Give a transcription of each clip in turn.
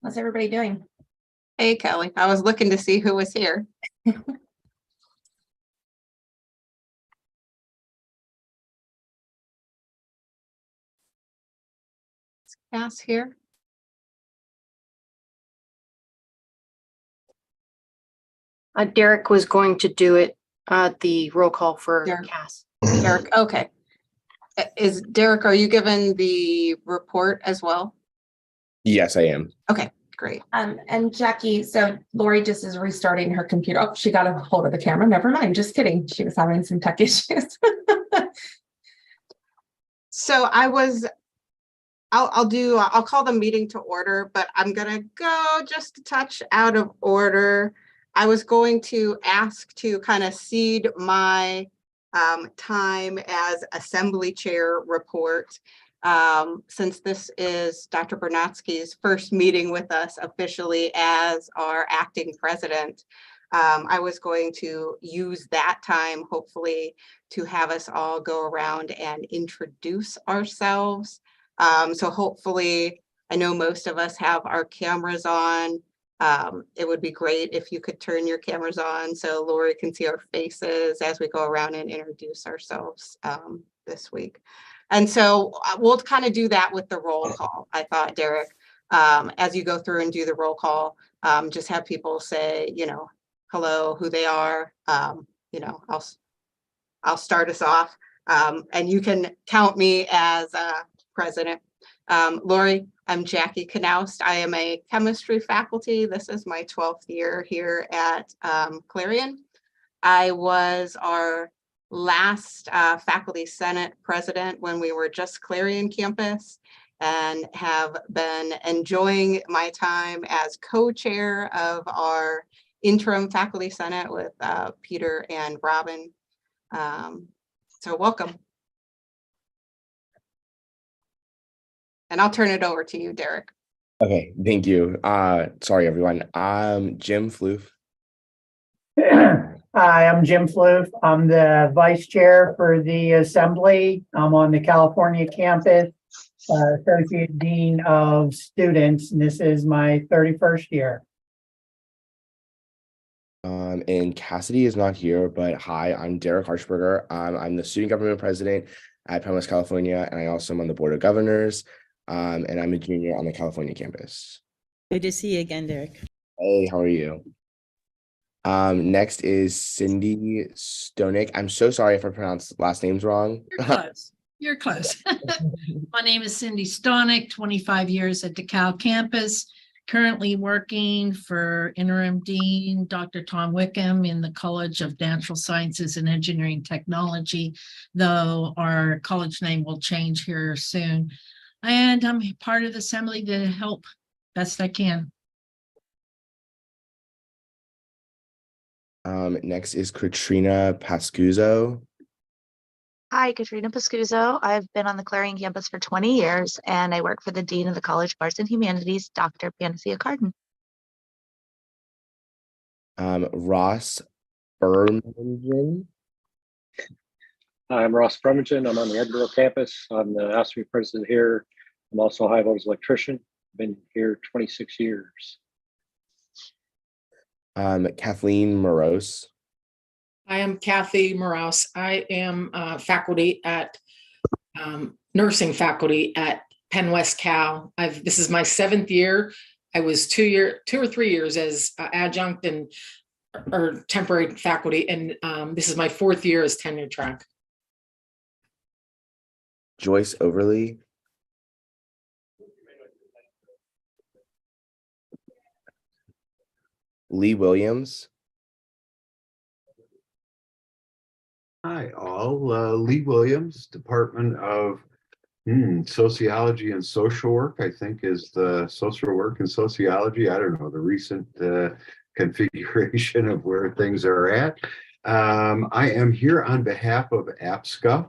How's everybody doing? Hey, Kelly. I was looking to see who was here. Is Cass here? Derek was going to do it, the roll call for Derek. Cass. Derek, okay. Is Derek, are you given the report as well? Yes, I am. Okay, great. And Jackie, so Lori just is restarting her computer. Oh, she got a hold of the camera. Never mind. Just kidding. She was having some tech issues. So I'll call the meeting to order, but I'm gonna go just a touch out of order. I was going to ask to kind of cede my time as assembly chair report. Since this is Dr. Bernatsky's first meeting with us officially as our acting president, I was going to use that time, hopefully, to have us all go around and introduce ourselves. So hopefully, I know most of us have our cameras on. It would be great if you could turn your cameras on so Lori can see our faces as we go around and introduce ourselves this week. And so we'll kind of do that with the roll call. I thought, Derek, as you go through and do the roll call, just have people say, hello, who they are. I'll start us off, and you can count me as president. Lori, I'm Jackie Knaust. I am a chemistry faculty. This is my 12th year here at Clarion. I was our last faculty senate president when we were just Clarion campus, and have been enjoying my time as co-chair of our interim faculty senate with Peter and Robin. So welcome. And I'll turn it over to you, Derek. Okay, thank you. Sorry, everyone. I'm Jim Floof. Hi, I'm Jim Floof. I'm the vice chair for the assembly. I'm on the California campus, associate dean of students, and this is my 31st year. And Cassidy is not here, but hi, I'm Derek Harshberger. I'm the student government president at Penn West California, and I also am on the board of governors. And I'm a junior on the California campus. Good to see you again, Derek. Hey, how are you? Next is Cindy Stonik. I'm so sorry if I pronounced last names wrong. You're close. You're close. My name is Cindy Stonik, 25 years at DeKalb campus, currently working for interim dean, Dr. Tom Wickham in the College of Natural Sciences and Engineering Technology, though our college name will change here soon. And I'm part of the assembly to help best I can. Next is Katrina Pascuzzo. Hi, Katrina Pascuzzo. I've been on the Clarion campus for 20 years, and I work for the Dean of the College of Arts and Humanities, Dr. Panacea Carden. Ross Bermingen. Hi, I'm Ross Brumingen. I'm on the Edinburgh campus. I'm the ASME president here. I'm also a high voltage electrician. Been here 26 years. Kathleen Morose. I am Kathy Morose. I am faculty at nursing faculty at Penn West Cal. This is my 7th year. I was 2 or 3 years as adjunct and or temporary faculty, and this is my 4th year as tenure track. Joyce Overly. Lee Williams. Hi, all. Lee Williams, Department of Sociology and Social Work, I think is the social work and sociology. I don't know, the recent configuration of where things are at. I am here on behalf of APSCA.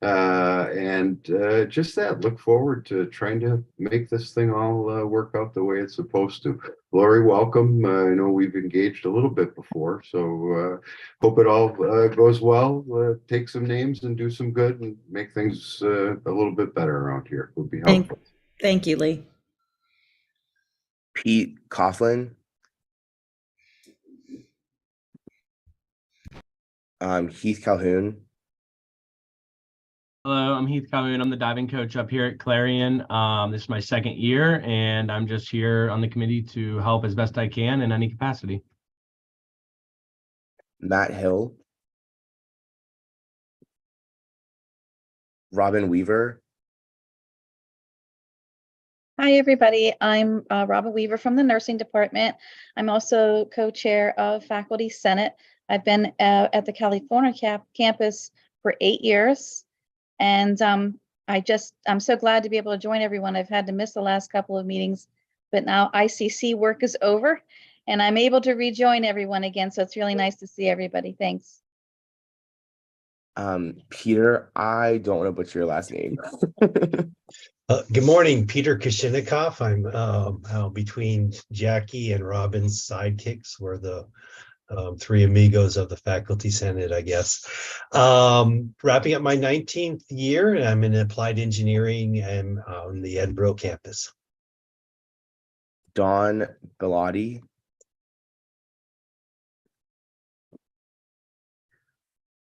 And just that, look forward to trying to make this thing all work out the way it's supposed to. Lori, welcome. I know we've engaged a little bit before, so hope it all goes well. Take some names and do some good and make things a little bit better around here. Would be helpful. Thank you, Lee. Pete Coughlin. Heath Calhoun. Hello, I'm Heath Calhoun. I'm the diving coach up here at Clarion. This is my second year, and I'm just here on the committee to help as best I can in any capacity. Matt Hill. Robin Weaver. Hi, everybody. I'm Robin Weaver from the nursing department. I'm also co-chair of Faculty Senate. I've been at the California campus for 8 years. And I'm so glad to be able to join everyone. I've had to miss the last couple of meetings, but now ICC work is over and I'm able to rejoin everyone again. So it's really nice to see everybody. Thanks. Peter, I don't want to butcher your last name. Good morning, Peter Kishinikov. I'm between Jackie and Robin's sidekicks. We're the three amigos of the Faculty Senate, I guess. Wrapping up my 19th year, and I'm in applied engineering and on the Edinburgh campus. Dawn Bellotti.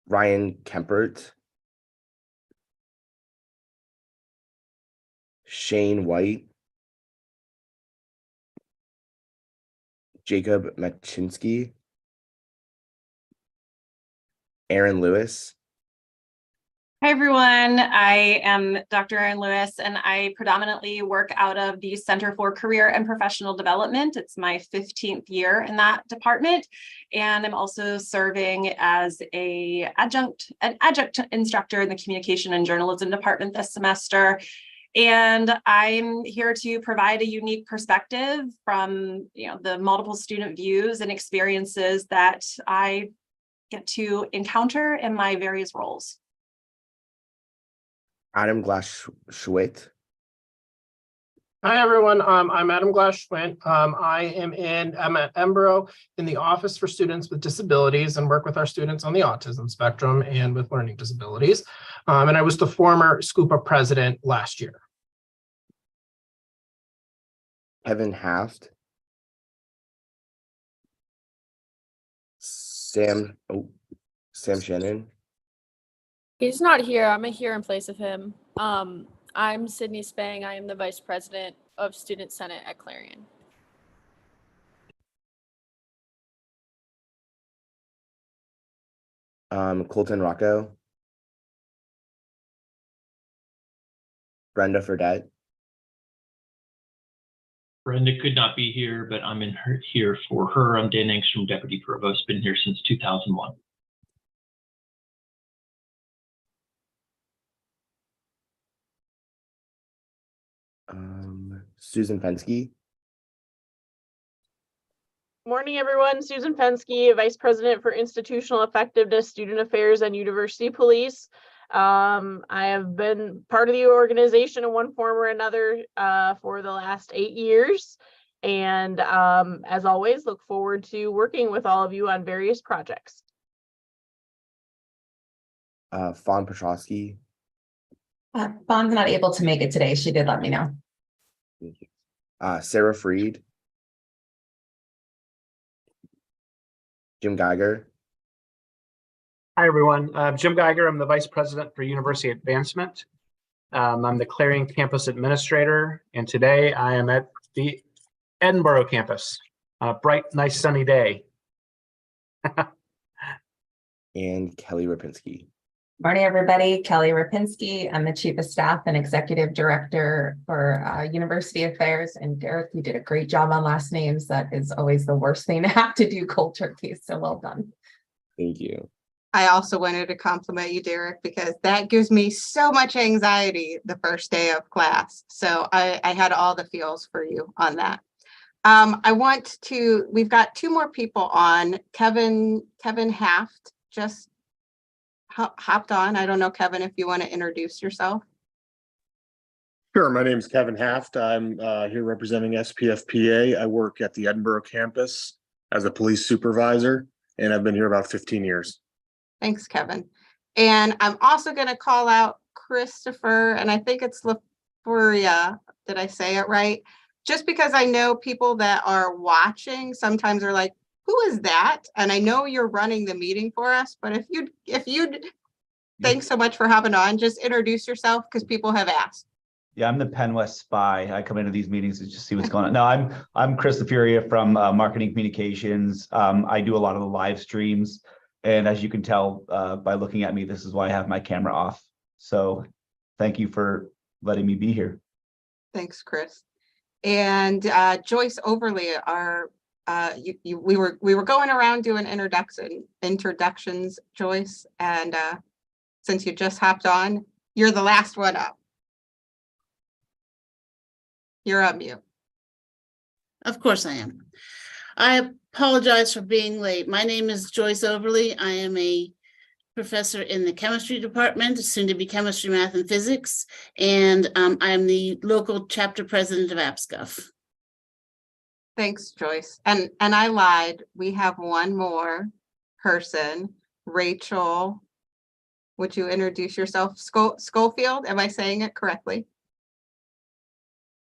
Ryan Kempert. Shane White. Jacob Machinsky. Aaron Lewis. Hi, everyone. I am Dr. Erin Lewis, and I predominantly work out of the Center for Career and Professional Development. It's my 15th year in that department, and I'm also serving as an adjunct instructor in the Communication and Journalism department this semester. And I'm here to provide a unique perspective from the multiple student views and experiences that I get to encounter in my various roles. Adam Glass-Schwitt. Hi, everyone. I'm Adam Glass-Schwitt. I'm at Edinburgh in the Office for Students with Disabilities and work with our students on the autism spectrum and with learning disabilities. And I was the former SCUPA president last year. Kevin Haft. Sam Shannon. He's not here. I'm here in place of him. I'm Sydney Spang. I am the Vice President of Student Senate at Clarion. Colton Rocco. Brenda Fredette. Brenda could not be here, but I'm here for her. I'm Dan Engstrom, Deputy Provost, been here since 2001. Susan Pensky. Morning, everyone. Susan Pensky, Vice President for Institutional Effectiveness, Student Affairs, and University Police. I have been part of the organization in one form or another for the last 8 years. And as always, look forward to working with all of you on various projects. Fawn Petrosky. Fawn's not able to make it today. She did let me know. Sarah Freed. Jim Geiger. Hi, everyone. Jim Geiger. I'm the Vice President for University Advancement. I'm the Clarion Campus Administrator, and today I am at the Edinburgh campus. Bright, nice, sunny day. And Kelly Rapinski. Morning, everybody. Kelly Rapinski. I'm the Chief of Staff and Executive Director for University Affairs. And Derek, you did a great job on last names. That is always the worst thing to have to do cold turkey. So well done. Thank you. I also wanted to compliment you, Derek, because that gives me so much anxiety the first day of class. So I had all the feels for you on that. We've got 2 more people on. Kevin Haft just hopped on. I don't know, Kevin, if you want to introduce yourself. Sure. My name is Kevin Haft. I'm here representing SPFPA. I work at the Edinburgh campus as a police supervisor, and I've been here about 15 years. Thanks, Kevin. And I'm also going to call out Christopher, and I think it's LaFuria. Did I say it right? just because I know people that are watching sometimes are like, who is that? And I know you're running the meeting for us, but if you'd, thanks so much for hopping on, just introduce yourself because people have asked. Yeah, I'm the Penn West spy. I come into these meetings to just see what's going on. No, I'm Chris LaFuria from Marketing Communications. I do a lot of the live streams, and as you can tell by looking at me, this is why I have my camera off. So, thank you for letting me be here. Thanks, Chris. And Joyce Overly, we were going around doing introductions, Joyce, and since you just hopped on, you're the last one up. You're on mute. Of course I am. I apologize for being late. My name is Joyce Overly. I am a professor in the chemistry department, soon to be chemistry, math, and physics, and I am the local chapter president of APSCUF. Thanks, Joyce. And I lied. We have one more person, Rachel. Would you introduce yourself? Schofield, am I saying it correctly?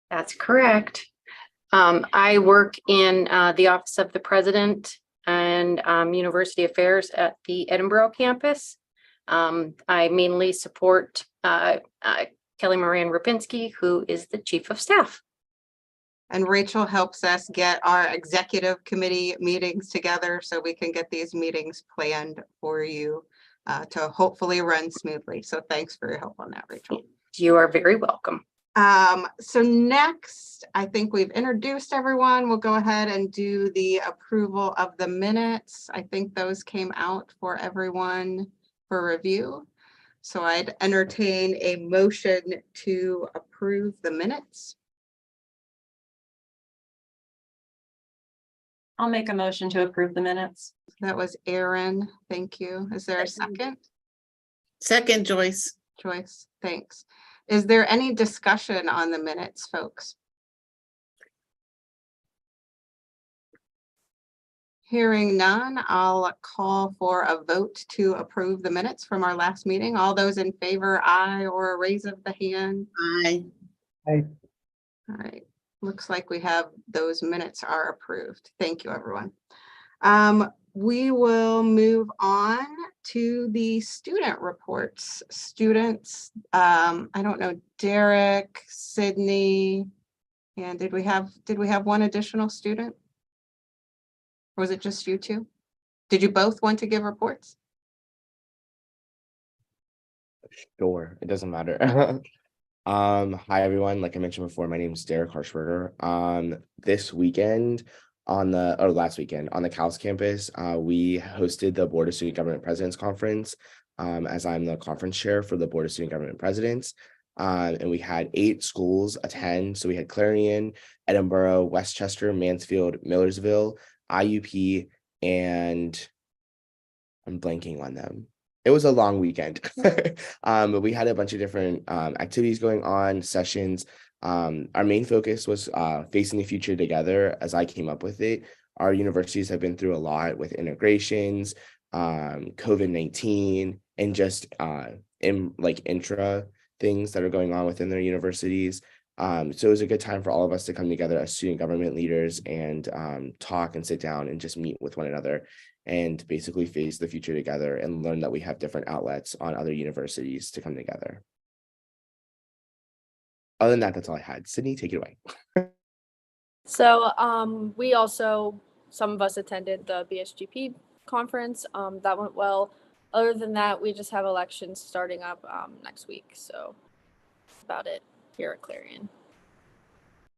That's correct. I work in the Office of the President and University Affairs at the Edinburgh campus. I mainly support Kelly Moran Rapinski, who is the Chief of Staff. And Rachel helps us get our executive committee meetings together so we can get these meetings planned for you to hopefully run smoothly. So thanks for your help on that, Rachel. You are very welcome. So next, I think we've introduced everyone. We'll go ahead and do the approval of the minutes. I think those came out for everyone for review. So I'd entertain a motion to approve the minutes. I'll make a motion to approve the minutes. That was Aaron. Thank you. Is there a second? Second, Joyce. Joyce, thanks. Is there any discussion on the minutes, folks? Hearing none, I'll call for a vote to approve the minutes from our last meeting. All those in favor, aye, or a raise of the hand? Aye. Aye. All right, looks like we have those minutes are approved. Thank you, everyone. We will move on to the student reports. Students, I don't know, Derek, Sydney, and did we have one additional student? Or was it just you two? Did you both want to give reports? Sure, it doesn't matter. Hi everyone. Like I mentioned before, my name is Derek Harshberger. This weekend last weekend on the Cal's campus, we hosted the Board of Student Government Presidents Conference, as I'm the conference chair for the Board of Student Government Presidents. And we had 8 schools attend. So we had Clarion, Edinburgh, Westchester, Mansfield, Millersville, IUP, and I'm blanking on them. It was a long weekend. But we had a bunch of different activities going on, sessions. Our main focus was facing the future together. As I came up with it, our universities have been through a lot with integrations, COVID-19, and just intra things that are going on within their universities. So it was a good time for all of us to come together as student government leaders and talk and sit down and just meet with one another and basically face the future together and learn that we have different outlets on other universities to come together. Other than that, that's all I had. Sydney, take it away. So we also, some of us attended the BSGP conference. That went well. Other than that, we just have elections starting up next week. So that's about it here at Clarion.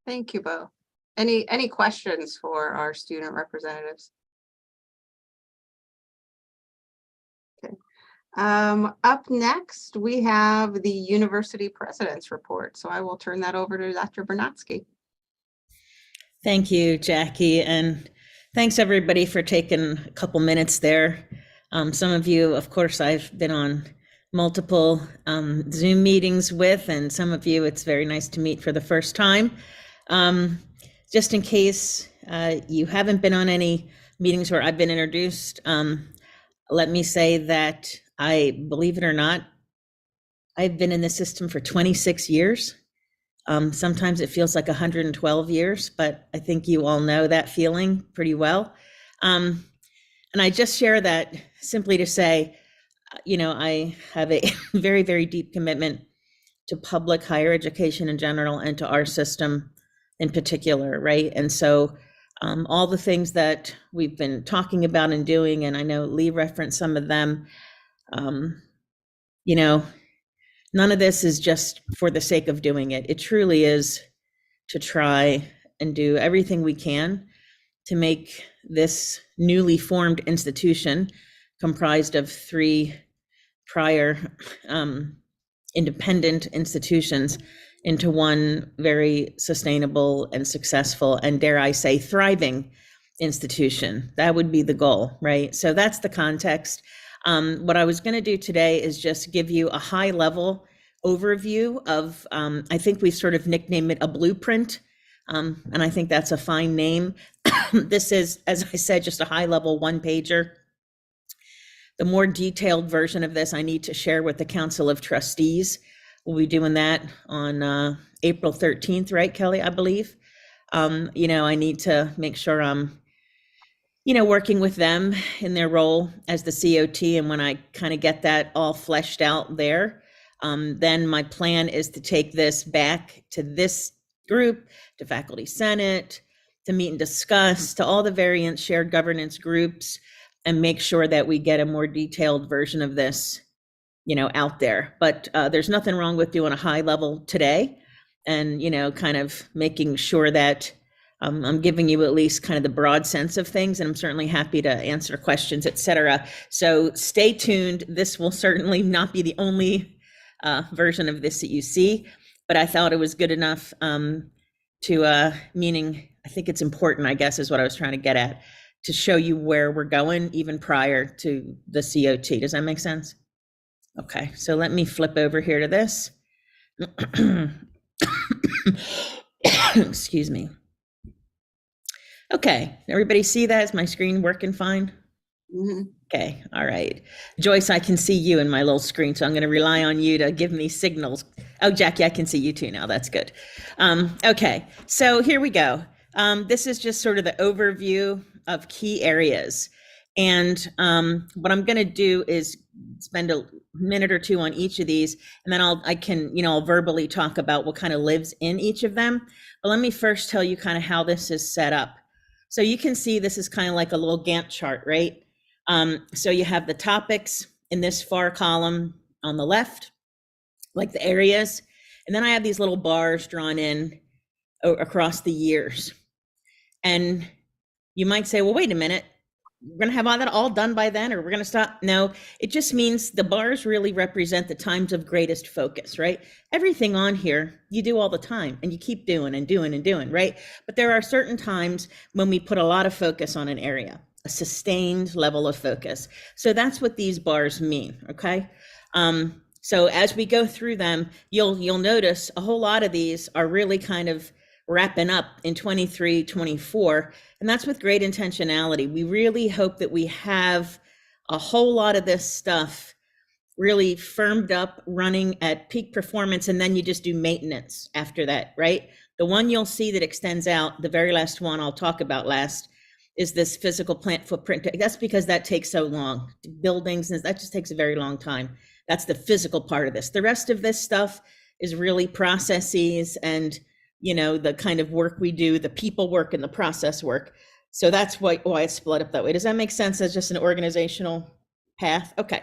Thank you both. Any questions for our student representatives? Okay. Up next, we have the university president's report. So I will turn that over to Dr. Bernatsky. Thank you, Jackie, and thanks everybody for taking a couple minutes there. Some of you, of course, I've been on multiple Zoom meetings with, and some of you, it's very nice to meet for the first time. Just in case you haven't been on any meetings where I've been introduced, let me say that I, believe it or not, I've been in the system for 26 years. Sometimes it feels like 112 years, but I think you all know that feeling pretty well. And I just share that simply to say, I have a very, very deep commitment to public higher education in general and to our system in particular, right? And so all the things that we've been talking about and doing, and I know Lee referenced some of them, none of this is just for the sake of doing it. It truly is to try and do everything we can to make this newly formed institution, comprised of 3 prior independent institutions, into one very sustainable and successful, and dare I say, thriving institution. That would be the goal, right? So that's the context. What I was going to do today is just give you a high level overview of, I think we sort of nicknamed it a blueprint. And I think that's a fine name. This is, as I said, just a high level 1-pager. The more detailed version of this I need to share with the Council of Trustees. We'll be doing that on April 13th, right, Kelly, I believe. I need to make sure I'm working with them in their role as the COT. And when I kind of get that all fleshed out there, then my plan is to take this back to this group, to Faculty Senate, to meet and discuss, to all the variant shared governance groups, and make sure that we get a more detailed version of this, out there. But there's nothing wrong with doing a high level today and, kind of making sure that I'm giving you at least kind of the broad sense of things, and I'm certainly happy to answer questions, et cetera. So stay tuned. This will certainly not be the only version of this that you see, but I thought it was good enough meaning I think it's important, I guess, is what I was trying to get at, to show you where we're going even prior to the COT. Does that make sense? Okay, so let me flip over here to this. Excuse me. Okay, everybody see that? Is my screen working fine? Mhm. Okay, all right. Joyce, I can see you in my little screen, so I'm going to rely on you to give me signals. Oh, Jackie, I can see you too now. That's good. Okay, so here we go. This is just sort of the overview of key areas. And what I'm going to do is spend a minute or two on each of these, and then I'll verbally talk about what kind of lives in each of them. But let me first tell you kind of how this is set up. So you can see this is kind of like a little Gantt chart, right? So you have the topics in this far column on the left, like the areas. And then I have these little bars drawn in across the years. And you might say, well, wait a minute, we're going to have all that all done by then, or we're going to stop? No, it just means the bars really represent the times of greatest focus, right? Everything on here, you do all the time and you keep doing and doing and doing, right? But there are certain times when we put a lot of focus on an area, a sustained level of focus. So that's what these bars mean, okay? So as we go through them, you'll notice a whole lot of these are really kind of wrapping up in 23, 24, and that's with great intentionality. We really hope that we have a whole lot of this stuff really firmed up, running at peak performance, and then you just do maintenance after that, right? The one you'll see that extends out, the very last one I'll talk about last, is this physical plant footprint. That's because that takes so long. Buildings, that just takes a very long time. That's the physical part of this. The rest of this stuff is really processes and the kind of work we do, the people work and the process work. So that's why it's split up that way. Does that make sense as just an organizational path? Okay.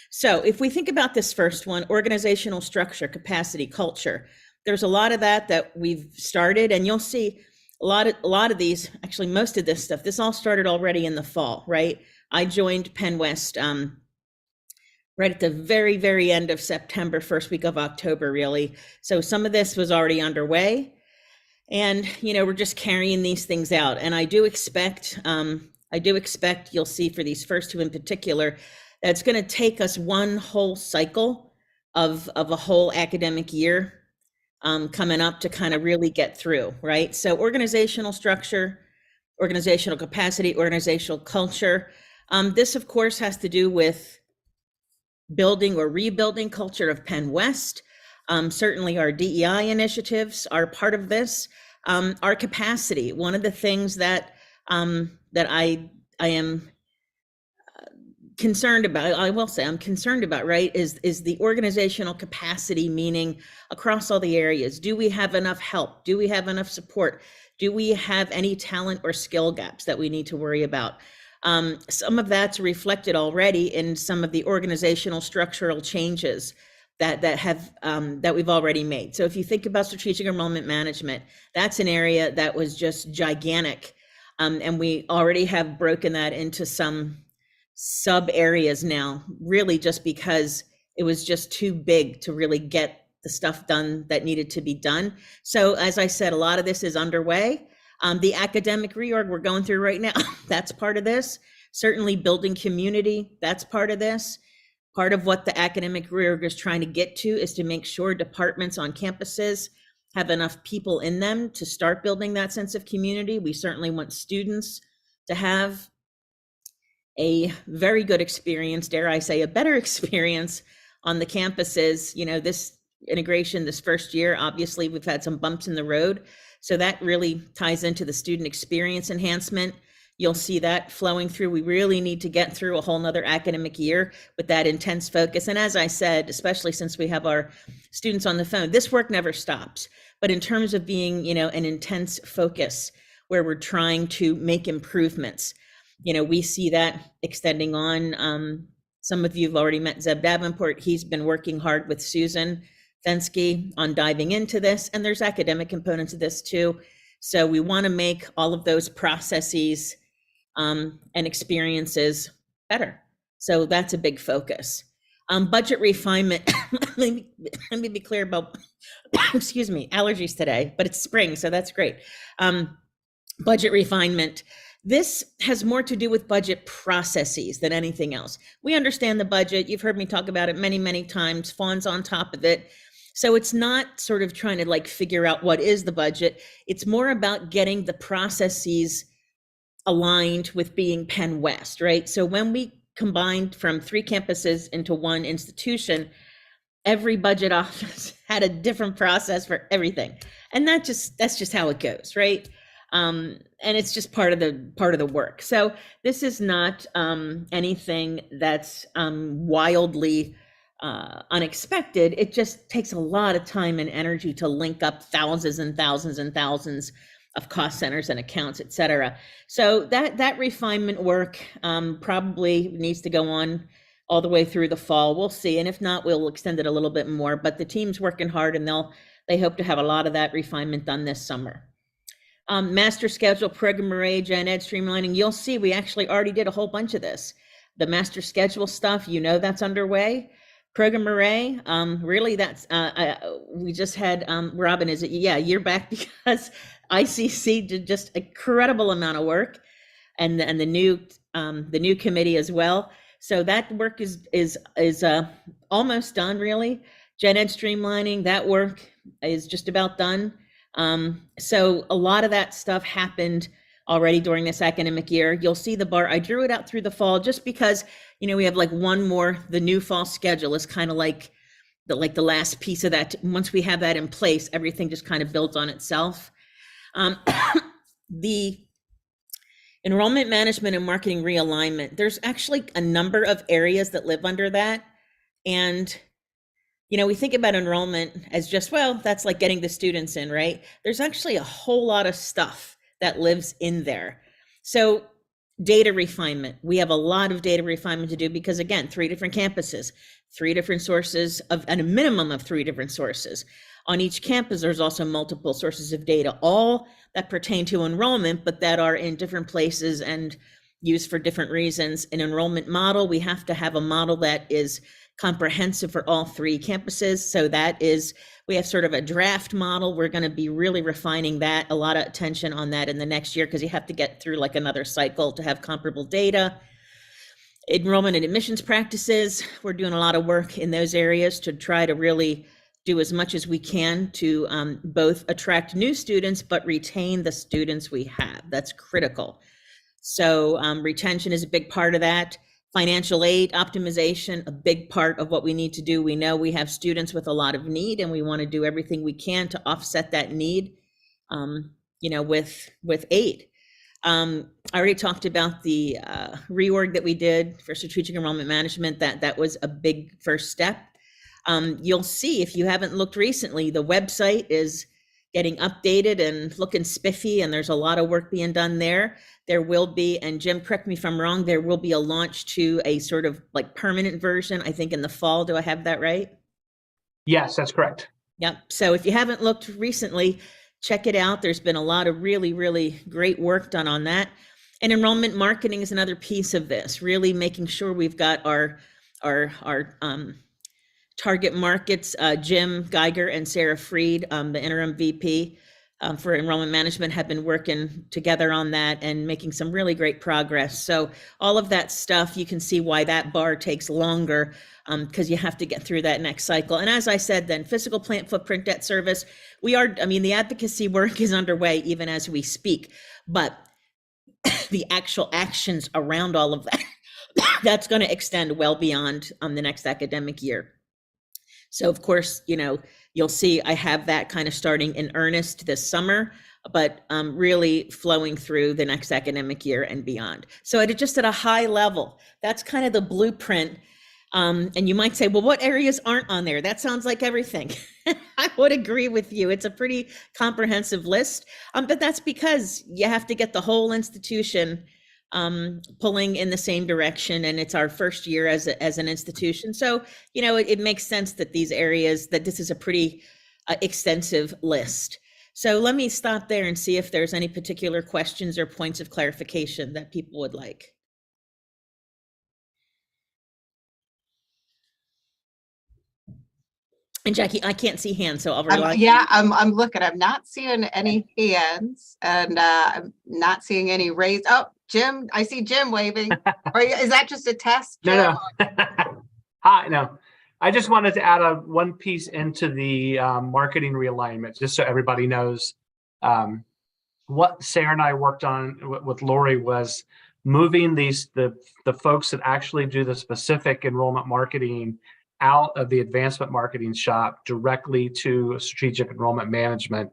So if we think about this first one, organizational structure, capacity, culture, there's a lot of that we've started, and you'll see a lot of these, actually most of this stuff, this all started already in the fall, right? I joined Penn West right at the very, very end of September, first week of October, really. So some of this was already underway. And, we're just carrying these things out. And I do expect you'll see for these first two in particular, that it's going to take us one whole cycle of a whole academic year coming up to kind of really get through, right? So organizational structure, organizational capacity, organizational culture. This, of course, has to do with building or rebuilding culture of Penn West. Certainly our DEI initiatives are part of this. Our capacity, one of the things that I am concerned about, I will say I'm concerned about, right, is the organizational capacity, meaning across all the areas. Do we have enough help? Do we have enough support? Do we have any talent or skill gaps that we need to worry about? Some of that's reflected already in some of the organizational structural changes that we've already made. So if you think about strategic enrollment management, that's an area that was just gigantic. And we already have broken that into some sub areas now, really just because it was just too big to really get the stuff done that needed to be done. So as I said, a lot of this is underway. The academic reorg we're going through right now, that's part of this. Certainly building community, that's part of this. Part of what the academic reorg is trying to get to is to make sure departments on campuses have enough people in them to start building that sense of community. We certainly want students to have a very good experience, dare I say, a better experience on the campuses. You know, this integration, this first year, obviously we've had some bumps in the road. So that really ties into the student experience enhancement. You'll see that flowing through. We really need to get through a whole nother academic year with that intense focus. And as I said, especially since we have our students on the phone, this work never stops. But in terms of being, you know, an intense focus where we're trying to make improvements, you know, we see that extending on. Some of you have already met Zeb Davenport. He's been working hard with Susan Fensky on diving into this, and there's academic components of this too. So we want to make all of those processes and experiences better. So that's a big focus. Budget refinement. let me be clear about, excuse me, allergies today, but it's spring, so that's great. Budget refinement. This has more to do with budget processes than anything else. We understand the budget. You've heard me talk about it many, many times. Fawn's on top of it. So it's not sort of trying to like figure out what is the budget. It's more about getting the processes aligned with being Penn West, right? So when we combined from 3 campuses into 1 institution, every budget office had a different process for everything. And that's just how it goes, right? And it's just part of the work. So this is not anything that's wildly unexpected. It just takes a lot of time and energy to link up thousands and thousands and thousands of cost centers and accounts, et cetera. So that refinement work probably needs to go on all the way through the fall. We'll see. And if not, we'll extend it a little bit more, but the team's working hard and they hope to have a lot of that refinement done this summer. Master schedule, program array, gen ed streamlining. You'll see we actually already did a whole bunch of this. The master schedule stuff, you know, that's underway. Program array, really that's, we just had, Robin, is it, yeah, you're back because ICC did just an incredible amount of work and the new committee as well. So that work is almost done really. Gen ed streamlining, that work is just about done. So a lot of that stuff happened already during this academic year. You'll see the bar, I drew it out through the fall just because, you know, we have like one more, the new fall schedule is kind of like the last piece of that. Once we have that in place, everything just kind of builds on itself. The enrollment management and marketing realignment, there's actually a number of areas that live under that. And you know, we think about enrollment as just, well, that's like getting the students in, right? There's actually a whole lot of stuff that lives in there. So data refinement, we have a lot of data refinement to do because again, 3 different campuses, 3 different sources of, and a minimum of 3 different sources. On each campus, there's also multiple sources of data, all that pertain to enrollment, but that are in different places and used for different reasons. An enrollment model, we have to have a model that is comprehensive for all 3 campuses. So that is, we have sort of a draft model. We're going to be really refining that, a lot of attention on that in the next year because you have to get through like another cycle to have comparable data. Enrollment and admissions practices, we're doing a lot of work in those areas to try to really do as much as we can to both attract new students, but retain the students we have. That's critical. So retention is a big part of that. Financial aid optimization, a big part of what we need to do. We know we have students with a lot of need, and we want to do everything we can to offset that need, with aid. I already talked about the reorg that we did for strategic enrollment management. That was a big first step. You'll see, if you haven't looked recently, the website is getting updated and looking spiffy, and there's a lot of work being done there. There will be, and Jim, correct me if I'm wrong, there will be a launch to a sort of like permanent version, I think in the fall. Do I have that right? Yes, that's correct. Yep. So if you haven't looked recently, check it out. There's been a lot of really, really great work done on that. And enrollment marketing is another piece of this, really making sure we've got our target markets. Jim Geiger and Sarah Freed, the interim VP for enrollment management, have been working together on that and making some really great progress. So all of that stuff, you can see why that bar takes longer, because you have to get through that next cycle. And as I said, then physical plant footprint debt service, the advocacy work is underway even as we speak, but the actual actions around all of that, that's going to extend well beyond the next academic year. So of course, you'll see I have that kind of starting in earnest this summer, but really flowing through the next academic year and beyond. So just at a high level, that's kind of the blueprint. And you might say, well, what areas aren't on there? That sounds like everything. I would agree with you. It's a pretty comprehensive list, but that's because you have to get the whole institution pulling in the same direction, and it's our first year as an institution. So, it makes sense that these areas, that this is a pretty extensive list. So let me stop there and see if there's any particular questions or points of clarification that people would like. And Jackie, I can't see hands, so I'll rely. I'm looking. I'm not seeing any hands, and I'm not seeing any raised. Oh, Jim, I see Jim waving. Is that just a test? No. Hi, no. I just wanted to add one piece into the marketing realignment, just so everybody knows. What Sarah and I worked on with Lori was moving the folks that actually do the specific enrollment marketing out of the advancement marketing shop directly to strategic enrollment management.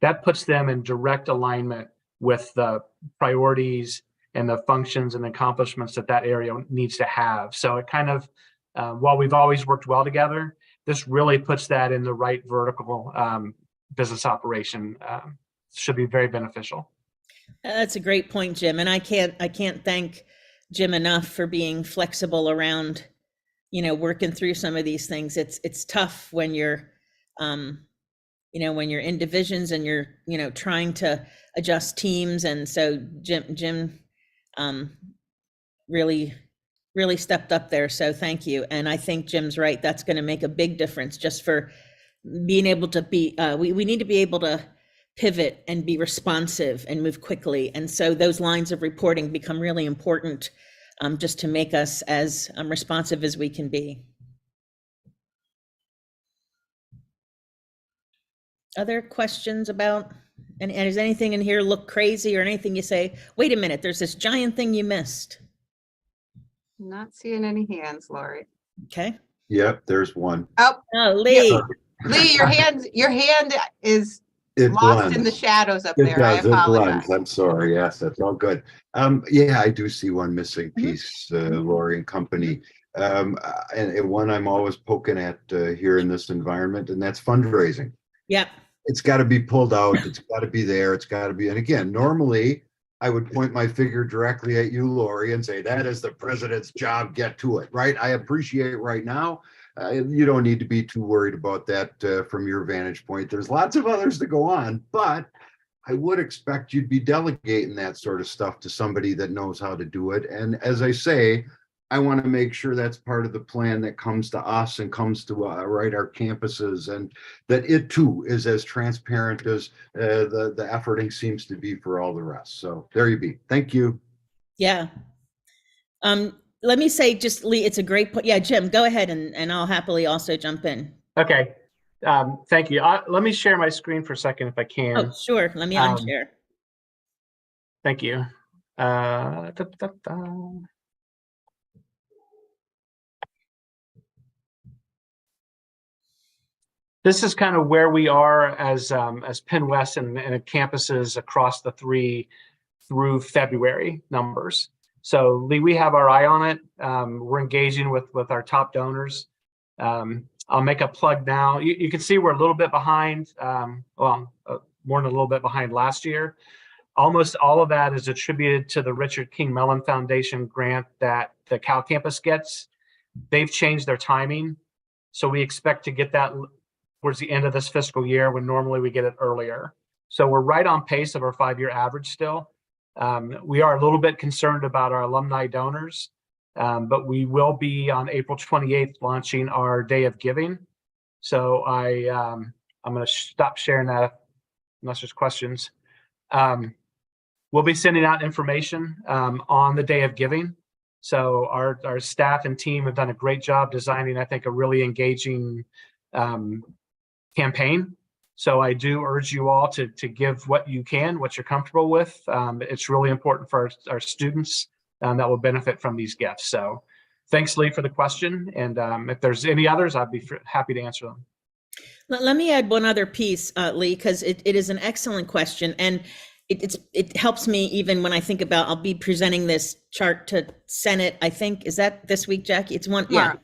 That puts them in direct alignment with the priorities and the functions and accomplishments that area needs to have. So it kind of, while we've always worked well together, this really puts that in the right vertical business operation. Should be very beneficial. That's a great point, Jim. And I can't thank Jim enough for being flexible around working through some of these things. It's tough when you're, when you're in divisions and you're, trying to adjust teams. And so Jim really stepped up there. So thank you. And I think Jim's right. That's going to make a big difference just for being able to be, we need to be able to pivot and be responsive and move quickly. And so those lines of reporting become really important, just to make us as responsive as we can be. Other questions about, and does anything in here look crazy, or anything you say, wait a minute, there's this giant thing you missed? Not seeing any hands, Lori. Okay. Yep, there's one. Oh, Lee. Yeah. Lee, your hand is lost in the shadows up there. I It apologize. blends. I'm sorry. Yes, that's all good. Yeah, I do see one missing piece, Lori and company. And one I'm always poking at here in this environment, and that's fundraising. Yeah. It's got to be pulled out. It's got to be there. It's got to be. And again, normally I would point my finger directly at you, Lori, and say, that is the president's job. Get to it. Right. I appreciate right now. You don't need to be too worried about that from your vantage point. There's lots of others to go on, but I would expect you'd be delegating that sort of stuff to somebody that knows how to do it. And as I say, I want to make sure that's part of the plan that comes to us and comes to our campuses, and that it too is as transparent as the efforting seems to be for all the rest. So there you be. Thank you. Yeah. Let me say, just Lee, it's a great point. Yeah, Jim, go ahead, and I'll happily also jump in. Okay. Thank you. Let me share my screen for a second if I can. Oh, sure. Let me unshare. Thank you. This is kind of where we are as Penn West and campuses across the 3 through February numbers. So Lee, we have our eye on it. We're engaging with our top donors. I'll make a plug now. You can see we're a little bit behind, more than a little bit behind last year. Almost all of that is attributed to the Richard King Mellon Foundation grant that the Cal campus gets. They've changed their timing. So we expect to get that towards the end of this fiscal year when normally we get it earlier. So we're right on pace of our 5-year average still. We are a little bit concerned about our alumni donors, but we will be on April 28th launching our Day of Giving. So I'm going to stop sharing that unless there's questions. We'll be sending out information on the Day of Giving. So our staff and team have done a great job designing, I think, a really engaging campaign. So I do urge you all to give what you can, what you're comfortable with. It's really important for our students that will benefit from these gifts. So thanks, Lee, for the question. And if there's any others, I'd be happy to answer them. Let me add one other piece, Lee, because it is an excellent question. And it helps me even when I think about, I'll be presenting this chart to Senate. I think, is that this week, Jackie? It's tomorrow.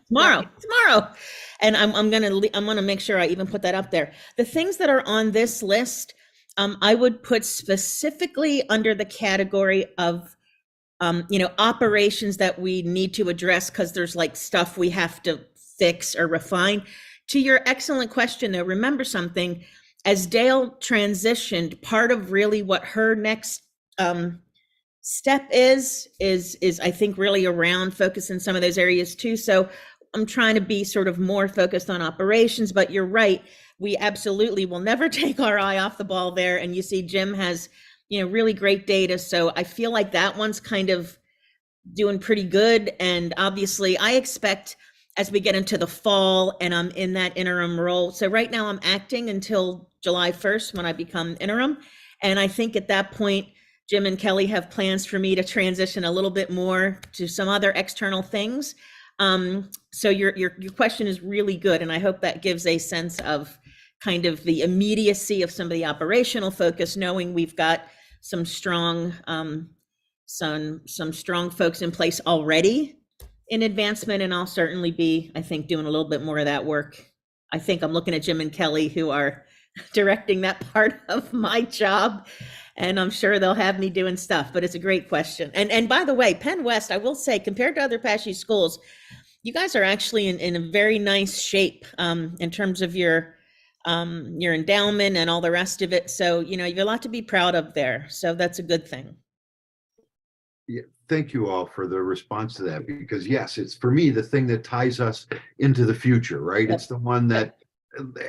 And I'm gonna make sure I even put that up there. The things that are on this list, I would put specifically under the category of, operations that we need to address because there's like stuff we have to fix or refine. To your excellent question, though, remember something. As Dale transitioned, part of really what her next step is I think really around focus in some of those areas too. So I'm trying to be sort of more focused on operations, but you're right. We absolutely will never take our eye off the ball there. And you see Jim has, really great data. So I feel like that one's kind of doing pretty good. And obviously I expect as we get into the fall and I'm in that interim role. So right now I'm acting until July 1st when I become interim. And I think at that point, Jim and Kelly have plans for me to transition a little bit more to some other external things. So your question is really good. And I hope that gives a sense of kind of the immediacy of some of the operational focus, knowing we've got some strong, some strong folks in place already in advancement. And I'll certainly be, I think, doing a little bit more of that work. I think I'm looking at Jim and Kelly who are directing that part of my job. And I'm sure they'll have me doing stuff, but it's a great question. And by the way, Penn West, I will say, compared to other PASHE schools, you guys are actually in a very nice shape in terms of your endowment and all the rest of it. So, you have a lot to be proud of there. So that's a good thing. Yeah, thank you all for the response to that, because yes, it's for me, the thing that ties us into the future, right? It's the one that,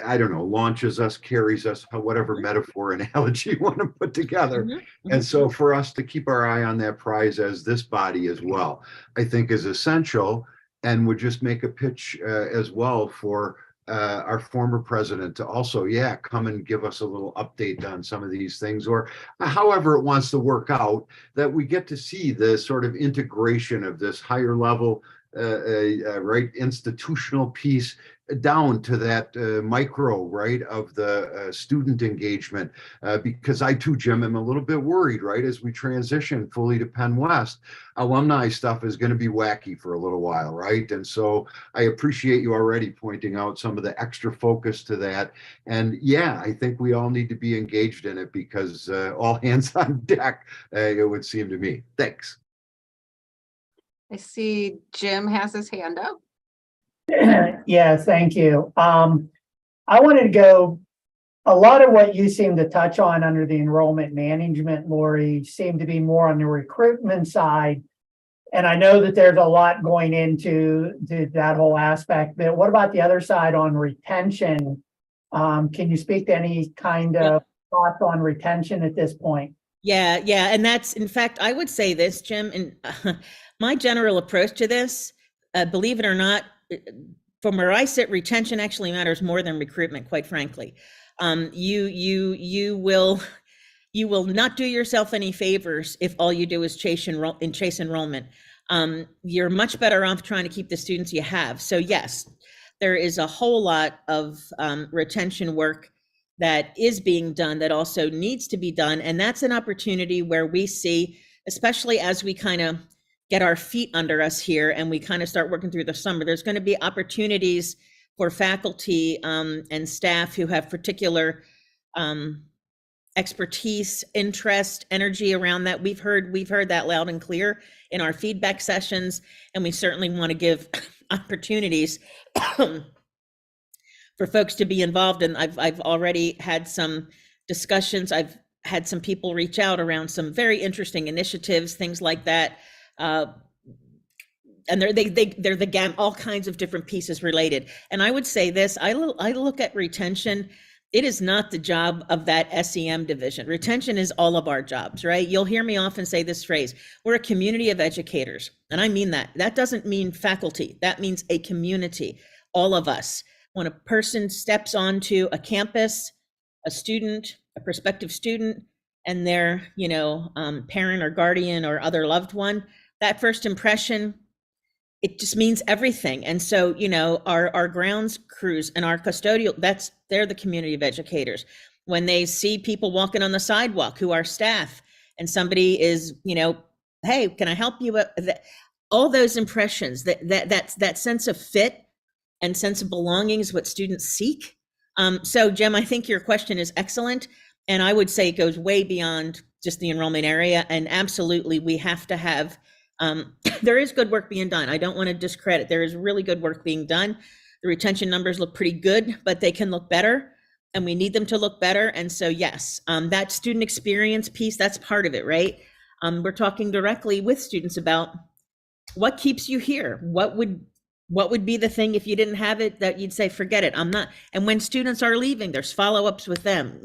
I don't know, launches us, carries us, whatever metaphor, analogy you want to put together. And so for us to keep our eye on that prize as this body as well, I think is essential, and would just make a pitch as well for our former president to also, come and give us a little update on some of these things, or however it wants to work out, that we get to see the sort of integration of this higher level, right, institutional piece down to that micro, right, of the student engagement, because I too, Jim, am a little bit worried, right, as we transition fully to Penn West, alumni stuff is going to be wacky for a little while, right? And so I appreciate you already pointing out some of the extra focus to that. And I think we all need to be engaged in it, because all hands on deck, it would seem to me. Thanks. I see Jim has his hand up. Yeah, thank you. I wanted to go, a lot of what you seem to touch on under the enrollment management, Lori, seemed to be more on the recruitment side. And I know that there's a lot going into that whole aspect, but what about the other side on retention? Can you speak to any kind of thoughts on retention at this point? Yeah. And that's, in fact, I would say this, Jim, and my general approach to this, believe it or not, from where I sit, retention actually matters more than recruitment, quite frankly. You will not do yourself any favors if all you do is chase enrollment. You're much better off trying to keep the students you have. So yes, there is a whole lot of retention work that is being done that also needs to be done. And that's an opportunity where we see, especially as we kind of get our feet under us here and we kind of start working through the summer, there's going to be opportunities for faculty and staff who have particular expertise, interest, energy around that. We've heard that loud and clear in our feedback sessions, and we certainly want to give opportunities for folks to be involved. And I've already had some discussions. I've had some people reach out around some very interesting initiatives, things like that. And they're the all kinds of different pieces related. And I would say this, I look at retention. It is not the job of that SEM division. Retention is all of our jobs, right? You'll hear me often say this phrase, we're a community of educators. And I mean that. That doesn't mean faculty. That means a community, all of us. When a person steps onto a campus, a student, a prospective student, and their, parent or guardian or other loved one, that first impression, it just means everything. And so, our grounds crews and our custodial, they're the community of educators. When they see people walking on the sidewalk who are staff and somebody is, hey, can I help you? All those impressions, that sense of fit and sense of belonging is what students seek. So Jim, I think your question is excellent. And I would say it goes way beyond just the enrollment area. And absolutely, we have to have, there is good work being done. I don't want to discredit, there is really good work being done. The retention numbers look pretty good, but they can look better and we need them to look better. And so, yes, that student experience piece, that's part of it, right? We're talking directly with students about what keeps you here. What would be the thing if you didn't have it that you'd say, forget it, I'm not. And when students are leaving, there's follow-ups with them.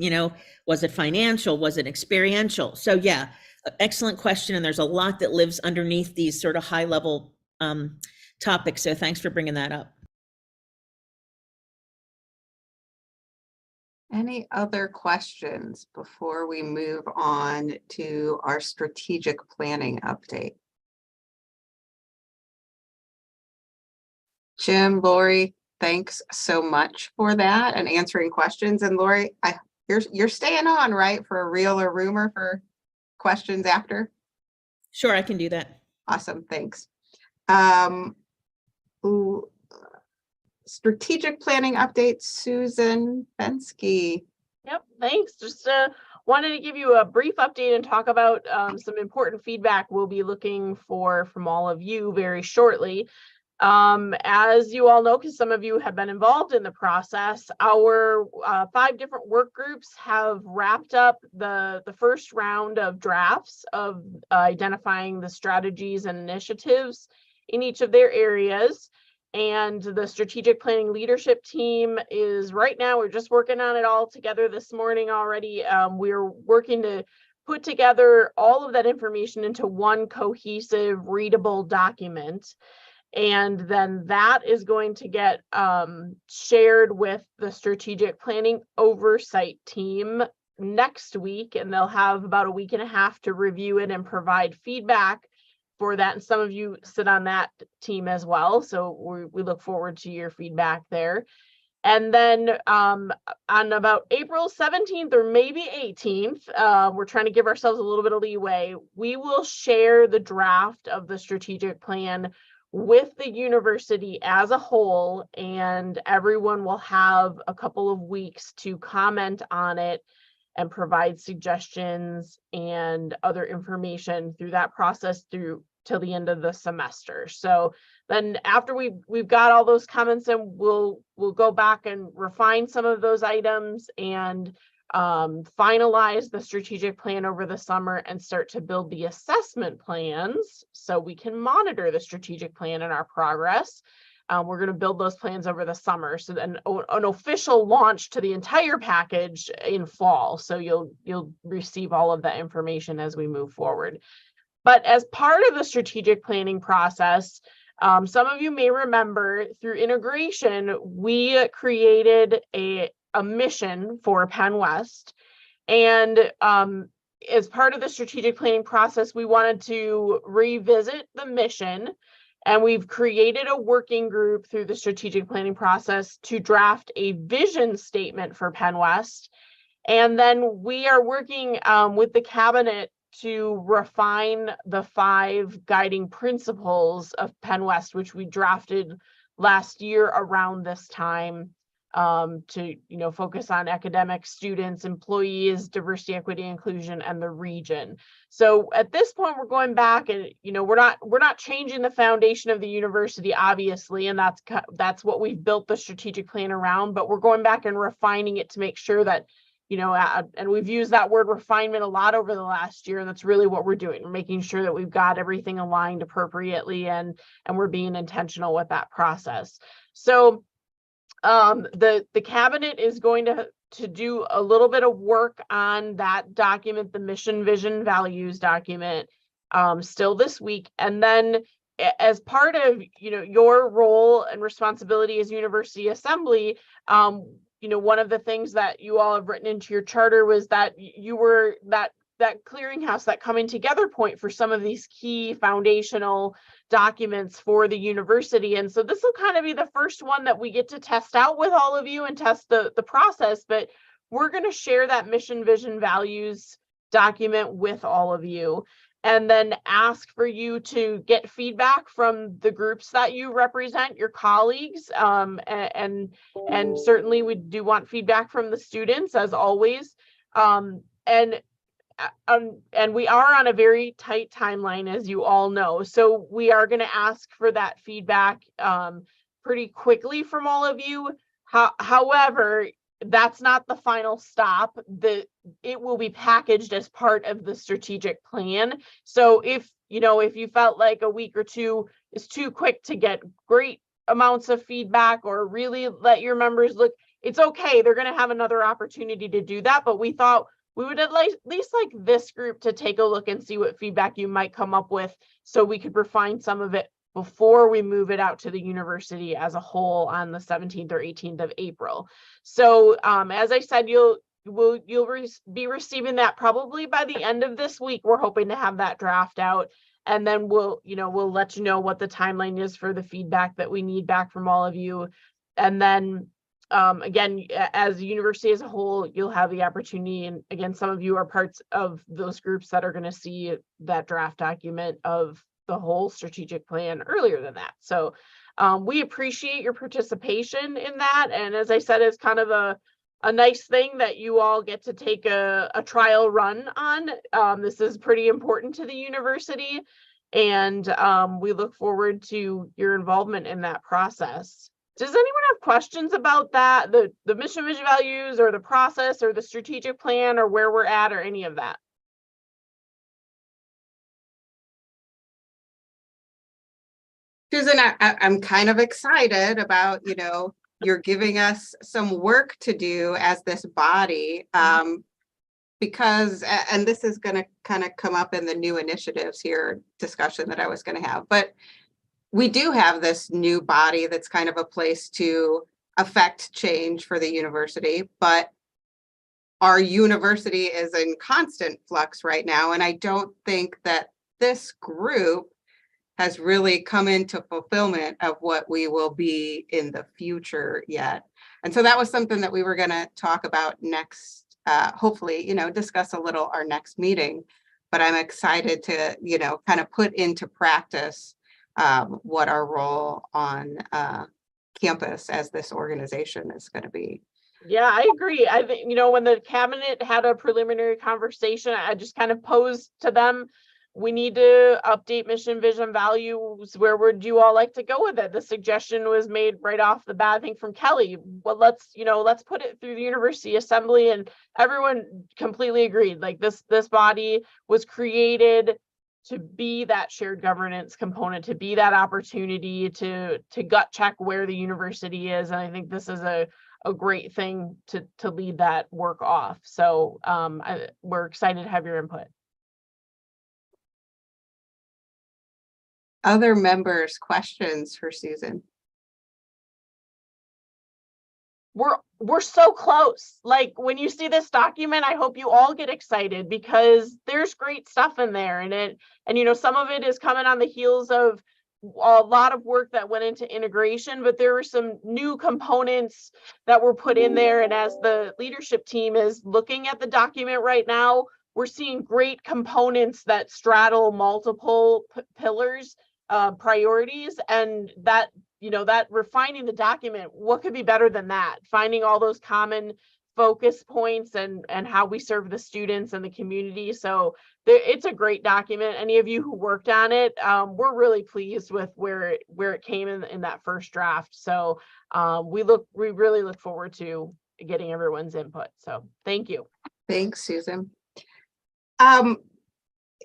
Was it financial? Was it experiential? So yeah, excellent question. And there's a lot that lives underneath these sort of high level topics. So thanks for bringing that up. Any other questions before we move on to our strategic planning update? Jim, Lori, thanks so much for that and answering questions. And Lori, you're staying on, right, for a real or rumor for questions after? Sure, I can do that. Awesome, thanks. Strategic planning update, Susan Fenske. Yep, thanks. Just wanted to give you a brief update and talk about some important feedback we'll be looking for from all of you very shortly. As you all know, because some of you have been involved in the process, our 5 different work groups have wrapped up the first round of drafts of identifying the strategies and initiatives in each of their areas. And the strategic planning leadership team is right now, we're just working on it all together this morning already. We're working to put together all of that information into one cohesive, readable document. And then that is going to get shared with the strategic planning oversight team next week. And they'll have about a week and a half to review it and provide feedback for that. And some of you sit on that team as well. So we look forward to your feedback there. And then on about April 17th or maybe 18th, we're trying to give ourselves a little bit of leeway. We will share the draft of the strategic plan with the university as a whole, and everyone will have a couple of weeks to comment on it and provide suggestions and other information through that process through till the end of the semester. So then after we've got all those comments, and we'll go back and refine some of those items and finalize the strategic plan over the summer and start to build the assessment plans so we can monitor the strategic plan and our progress. We're going to build those plans over the summer, so then an official launch to the entire package in fall. So you'll receive all of that information as we move forward. But as part of the strategic planning process, some of you may remember through integration, we created a mission for Penn West. And as part of the strategic planning process, we wanted to revisit the mission And we've created a working group through the strategic planning process to draft a vision statement for Penn West. And then we are working with the cabinet to refine the 5 guiding principles of Penn West, which we drafted last year around this time, to focus on academics, students, employees, diversity, equity, inclusion, and the region. So at this point, we're going back, and we're not changing the foundation of the university, obviously, and that's what we've built the strategic plan around. But we're going back and refining it to make sure that and we've used that word refinement a lot over the last year, and that's really what we're doing. We're making sure that we've got everything aligned appropriately, and we're being intentional with that process. So the cabinet is going to do a little bit of work on that document, the mission, vision, values document, still this week. And then as part of your role and responsibility as University Assembly, one of the things that you all have written into your charter was that you were that clearinghouse, that coming together point for some of these key foundational documents for the university. And so this will kind of be the first one that we get to test out with all of you and test the process, but we're going to share that mission, vision, values document with all of you, and then ask for you to get feedback from the groups that you represent, your colleagues, and certainly we do want feedback from the students, as always. And we are on a very tight timeline, as you all know. So we are going to ask for that feedback pretty quickly from all of you. However, that's not the final stop. It will be packaged as part of the strategic plan. So if you felt like a week or two is too quick to get great amounts of feedback or really let your members look, it's okay. They're going to have another opportunity to do that. But we thought we would at least like this group to take a look and see what feedback you might come up with, so we could refine some of it before we move it out to the university as a whole on the 17th or 18th of April. So as I said, you'll be receiving that probably by the end of this week. We're hoping to have that draft out, and then we'll let you know what the timeline is for the feedback that we need back from all of you. And then again, as a university as a whole, you'll have the opportunity, and again, some of you are parts of those groups that are going to see that draft document of the whole strategic plan earlier than that. So we appreciate your participation in that. And as I said, it's kind of a nice thing that you all get to take a trial run on. This is pretty important to the university, and we look forward to your involvement in that process. Does anyone have questions about that, the mission, vision, values, or the process, or the strategic plan, or where we're at, or any of that? Susan, I'm kind of excited about, you're giving us some work to do as this body, because, and this is going to kind of come up in the new initiatives here discussion that I was going to have, but we do have this new body that's kind of a place to affect change for the university, but our university is in constant flux right now. And I don't think that this group has really come into fulfillment of what we will be in the future yet. And so that was something that we were going to talk about next, hopefully, discuss a little our next meeting. But I'm excited to, kind of put into practice what our role on campus as this organization is going to be. Yeah, I agree. I think, when the cabinet had a preliminary conversation, I just kind of posed to them, we need to update mission, vision, values. Where would you all like to go with it? The suggestion was made right off the bat, I think, from Kelly. Well, let's put it through the University Assembly, and everyone completely agreed. Like this body was created to be that shared governance component, to be that opportunity to gut check where the university is. And I think this is a great thing to lead that work off. So we're excited to have your input. Other members' questions for Susan? We're so close. Like when you see this document, I hope you all get excited because there's great stuff in there, and some of it is coming on the heels of a lot of work that went into integration, but there were some new components that were put in there. And as the leadership team is looking at the document right now, we're seeing great components that straddle multiple pillars, priorities, and that, that refining the document, what could be better than that? Finding all those common focus points and how we serve the students and the community. So it's a great document. Any of you who worked on it, we're really pleased with where it came in that first draft. So we really look forward to getting everyone's input. So thank you. Thanks, Susan.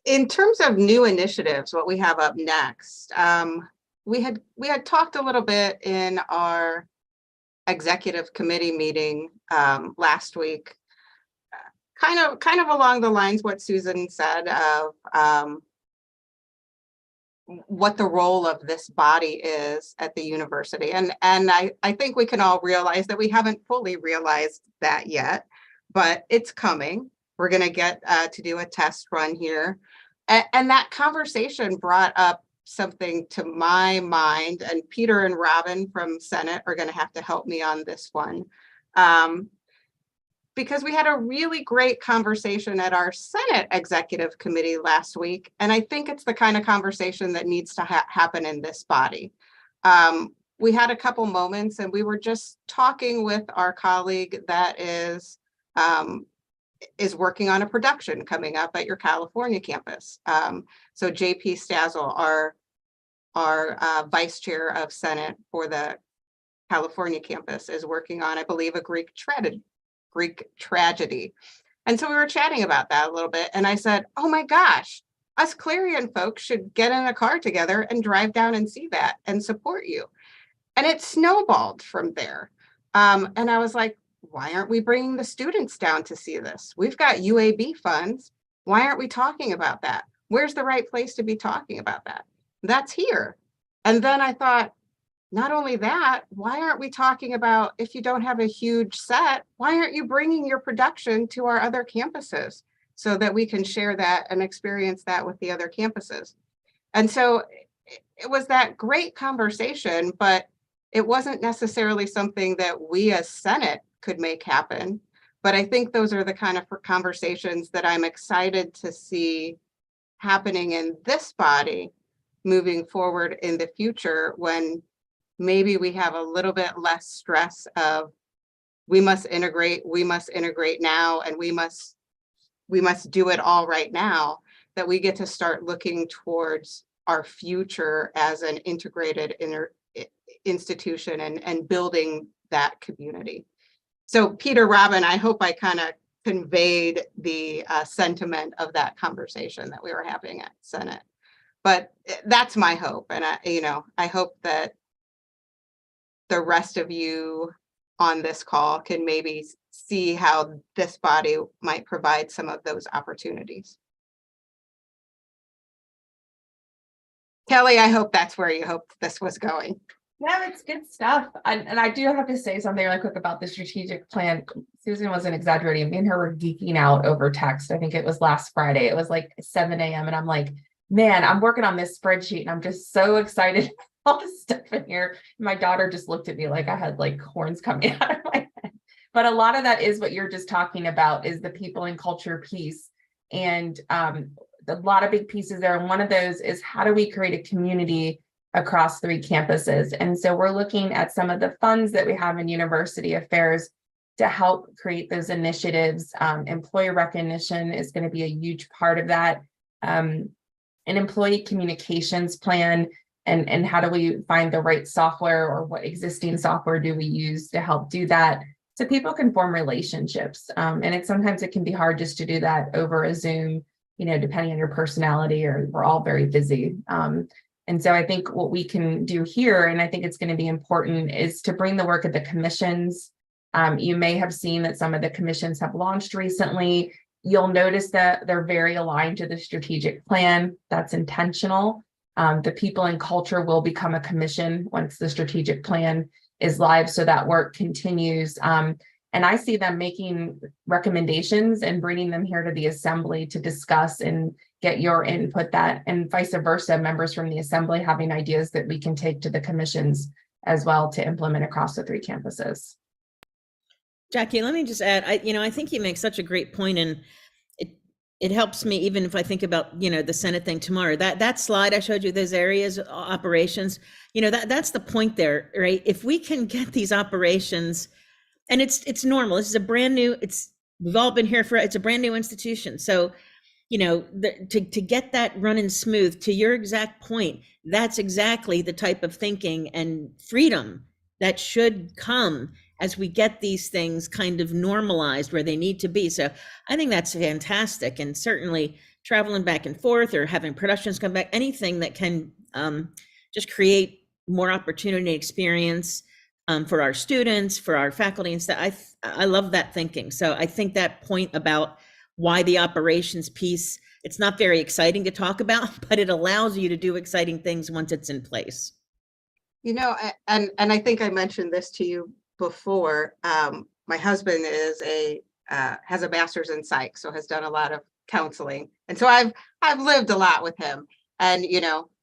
In terms of new initiatives, what we have up next, we had talked a little bit in our executive committee meeting last week, kind of along the lines what Susan said of what the role of this body is at the university. And I think we can all realize that we haven't fully realized that yet, but it's coming. We're going to get to do a test run here. And that conversation brought up something to my mind, and Peter and Robin from Senate are going to have to help me on this one. Because we had a really great conversation at our Senate Executive Committee last week. And I think it's the kind of conversation that needs to happen in this body. We had a couple moments and we were just talking with our colleague that is working on a production coming up at your California campus. So JP Stazzle, our vice chair of Senate for the California campus, is working on, I believe, a Greek tragedy. And so we were chatting about that a little bit. And I said, oh my gosh, us Clarion folks should get in a car together and drive down and see that and support you. And it snowballed from there. And I was like, why aren't we bringing the students down to see this? We've got UAB funds. Why aren't we talking about that? Where's the right place to be talking about that? That's here. And then I thought, not only that, why aren't we talking about, if you don't have a huge set, why aren't you bringing your production to our other campuses so that we can share that and experience that with the other campuses? And so it was that great conversation, but it wasn't necessarily something that we as Senate could make happen. But I think those are the kind of conversations that I'm excited to see happening in this body moving forward in the future, when maybe we have a little bit less stress of we must integrate now, and we must do it all right now, that we get to start looking towards our future as an integrated institution and building that community. So Peter, Robin, I hope I kind of conveyed the sentiment of that conversation that we were having at Senate. But that's my hope. And I hope that the rest of you on this call can maybe see how this body might provide some of those opportunities. Kelly, I hope that's where you hoped this was going. Yeah, it's good stuff. And I do have to say something really quick about the strategic plan. Susan wasn't exaggerating. Me and her were geeking out over text. I think it was last Friday. It was like 7 a.m. And I'm like, man, I'm working on this spreadsheet and I'm just so excited. All this stuff in here. My daughter just looked at me like I had like horns coming out of my head. But a lot of that is what you're just talking about, is the people and culture piece. And a lot of big pieces there. And one of those is, how do we create a community across 3 campuses? And so we're looking at some of the funds that we have in university affairs to help create those initiatives. Employee recognition is going to be a huge part of that. An employee communications plan, and how do we find the right software, or what existing software do we use to help do that, so people can form relationships. And sometimes it can be hard just to do that over a Zoom, depending on your personality, or we're all very busy. And so I think what we can do here, and I think it's going to be important, is to bring the work of the commissions. You may have seen that some of the commissions have launched recently. You'll notice that they're very aligned to the strategic plan. That's intentional. The people and culture will become a commission once the strategic plan is live, so that work continues. And And I see them making recommendations and bringing them here to the assembly to discuss and get your input, that, and vice versa, members from the assembly having ideas that we can take to the commissions as well to implement across the 3 campuses. Jackie, let me just add, I think you make such a great point, and it helps me even if I think about, the Senate thing tomorrow. That slide I showed you, those areas, operations, that's the point there, right? If we can get these operations, and it's normal. This is a brand new, we've all been here it's a brand new institution. So, to get that running smooth, to your exact point, that's exactly the type of thinking and freedom that should come as we get these things kind of normalized where they need to be. So I think that's fantastic. And certainly traveling back and forth or having productions come back, anything that can just create more opportunity and experience for our students, for our faculty and stuff. I love that thinking. So I think that point about why the operations piece, it's not very exciting to talk about, but it allows you to do exciting things once it's in place. And I think I mentioned this to you before. My husband is has a master's in psych, so has done a lot of counseling. And so I've lived a lot with him. And,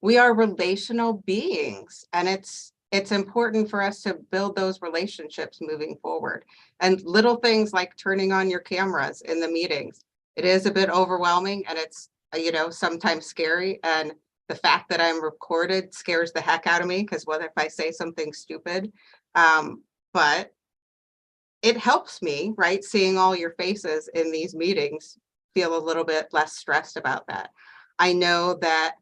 we are relational beings, and it's important for us to build those relationships moving forward. And little things like turning on your cameras in the meetings, it is a bit overwhelming, and it's, sometimes scary. And the fact that I'm recorded scares the heck out of me, because what if I say something stupid? But it helps me, right? Seeing all your faces in these meetings, feel a little bit less stressed about that. I know that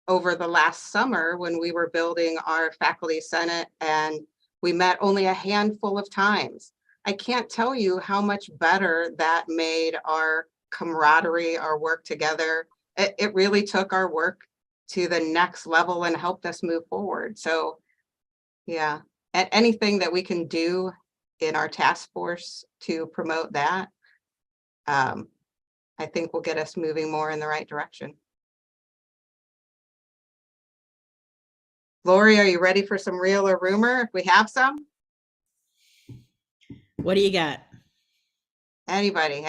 over the last summer, when we were building our faculty senate and we met only a handful of times, I can't tell you how much better that made our camaraderie, our work together. It really took our work to the next level and helped us move forward. So yeah, and anything that we can do in our task force to promote that, I think will get us moving more in the right direction. Lori, are you ready for some real or rumor? If we have some? What do you got? Anybody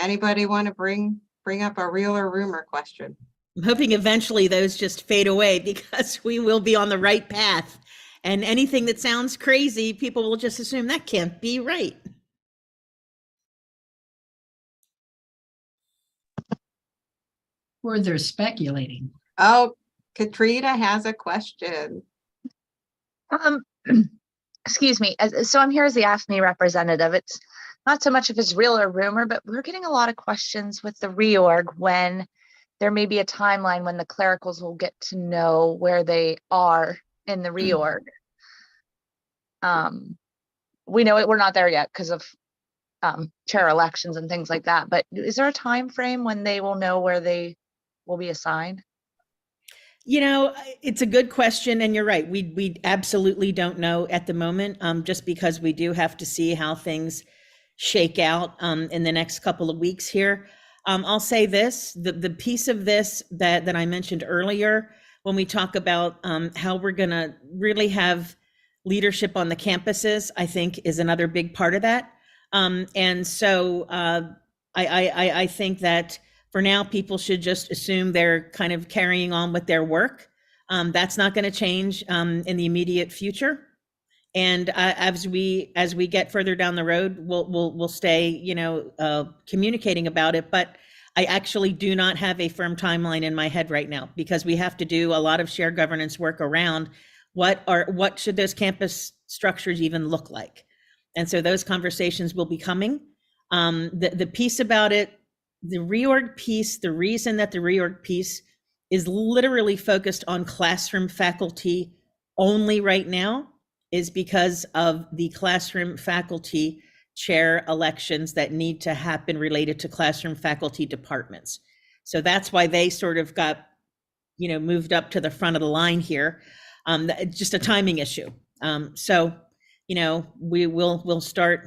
want to bring up a real or rumor question? I'm hoping eventually those just fade away, because we will be on the right path. And anything that sounds crazy, people will just assume that can't be right. Or they're speculating. Oh, Katrina has a question. Excuse me. So I'm here as the AFSCME representative. It's not so much if it's real or rumor, but we're getting a lot of questions with the reorg when there may be a timeline when the clericals will get to know where they are in the reorg. We know we're not there yet because of chair elections and things like that, but is there a time frame when they will know where they will be assigned? It's a good question, and you're right. We absolutely don't know at the moment, just because we do have to see how things shake out in the next couple of weeks here. I'll say this, the piece of this that I mentioned earlier, when we talk about how we're going to really have leadership on the campuses, I think is another big part of that. And so I think that for now, people should just assume they're kind of carrying on with their work. That's not going to change in the immediate future. And as we get further down the road, we'll stay, communicating about it. But I actually do not have a firm timeline in my head right now, because we have to do a lot of shared governance work around what should those campus structures even look like. And so those conversations will be coming. The piece about it, the reorg piece, the reason that the reorg piece is literally focused on classroom faculty only right now is because of the classroom faculty chair elections that need to happen related to classroom faculty departments. So that's why they sort of got, moved up to the front of the line here. Just a timing issue. So, we'll start,